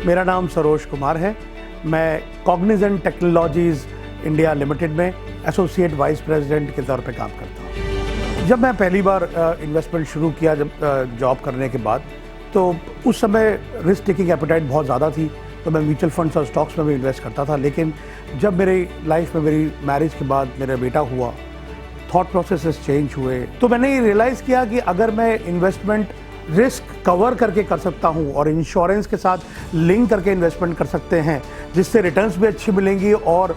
मेरा नाम सरोज कुमार है। मैं कॉग्निजेंट टेक्नोलॉजीज़ इंडिया लिमिटेड में एसोसिएट वाइस प्रेसिडेंट के तौर पे काम करता हूँ। जब मैं पहली बार इन्वेस्टमेंट शुरू किया जॉब करने के बाद, तो उस समय रिस्क टेकिंग एपेटाइट बहुत ज़्यादा थी, तो मैं म्यूचुअल फंड्स और स्टॉक्स में भी इन्वेस्ट करता था। लेकिन जब मेरी लाइफ में मेरी मैरिज के बाद मेरा बेटा हुआ, थॉट प्रोसेसेस चेंज हुए, तो मैंने ये रियलाइज़ किया कि अगर मैं इन्वेस्टमेंट रिस्क कवर करके कर सकता हूँ और इंश्योरेंस के साथ लिंक करके इन्वेस्टमेंट कर सकते हैं, जिससे रिटर्न्स भी अच्छी मिलेंगी और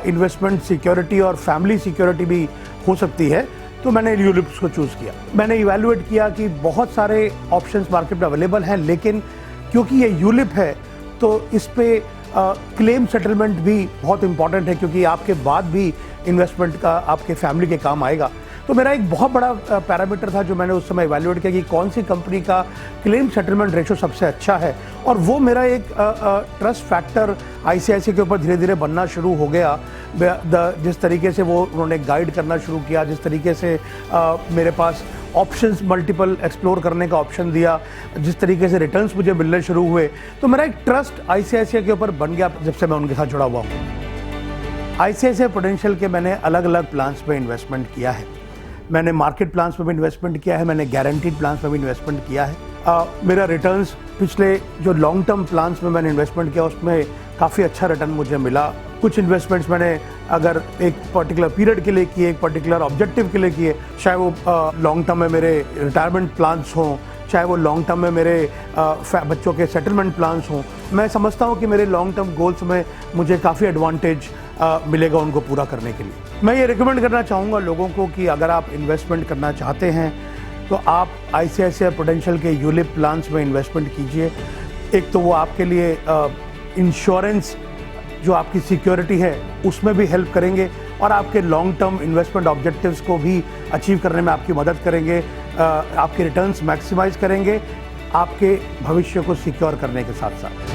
इन्वेस्टमेंट सिक्योरिटी और फैमिली सिक्योरिटी भी हो सकती है, तो मैंने यूलिप्स को चूज़ किया। मैंने इवैल्यूएट किया कि बहुत सारे ऑप्शंस मार्केट में अवेलेबल हैं, लेकिन क्योंकि ये यूलिप है तो इस पे क्लेम सेटलमेंट भी बहुत इंपॉर्टेंट है, क्योंकि आपके बाद भी इन्वेस्टमेंट का आपके फैमिली के काम आएगा। तो मेरा एक बहुत बड़ा पैरामीटर था जो मैंने उस समय इवैल्यूएट किया कि कौन सी कंपनी का क्लेम सेटलमेंट रेशो सबसे अच्छा है, और वो मेरा एक ट्रस्ट फैक्टर आईसीआईसीआई के ऊपर धीरे धीरे बनना शुरू हो गया। जिस तरीके से वो उन्होंने गाइड करना शुरू किया, जिस तरीके से मेरे पास ऑप्शंस मल्टीपल एक्सप्लोर करने का ऑप्शन दिया, जिस तरीके से रिटर्न्स मुझे मिलने शुरू हुए, तो मेरा एक ट्रस्ट आईसीआईसीआई के ऊपर बन गया जब से मैं उनके साथ जुड़ा हुआ हूँ। आईसीआईसीआई प्रूडेंशियल के मैंने अलग अलग प्लान्स में इन्वेस्टमेंट किया है। मैंने मार्केट प्लान्स में भी इन्वेस्टमेंट किया है, मैंने गारंटीड प्लान्स में भी इन्वेस्टमेंट किया है। मेरा रिटर्न्स पिछले जो लॉन्ग टर्म प्लान्स में मैंने इन्वेस्टमेंट किया उसमें काफ़ी अच्छा रिटर्न मुझे मिला। कुछ इन्वेस्टमेंट्स मैंने अगर एक पर्टिकुलर पीरियड के लिए किए, एक पर्टिकुलर ऑब्जेक्टिव के लिए किए, चाहे वो लॉन्ग टर्म में मेरे रिटायरमेंट प्लान्स हों, चाहे वो लॉन्ग टर्म में मेरे बच्चों के सेटलमेंट प्लान्स हों, मैं समझता हूँ कि मेरे लॉन्ग टर्म गोल्स में मुझे काफ़ी एडवांटेज मिलेगा उनको पूरा करने के लिए। मैं ये रिकमेंड करना चाहूँगा लोगों को कि अगर आप इन्वेस्टमेंट करना चाहते हैं तो आप आईसीआईसीआई प्रूडेंशियल के यूलिप प्लान्स में इन्वेस्टमेंट कीजिए। एक तो वो आपके लिए इंश्योरेंस जो आपकी सिक्योरिटी है उसमें भी हेल्प करेंगे, और आपके लॉन्ग टर्म इन्वेस्टमेंट ऑब्जेक्टिव्स को भी अचीव करने में आपकी मदद करेंगे, आपके रिटर्न्स मैक्सिमाइज करेंगे, आपके भविष्य को सिक्योर करने के साथ साथ।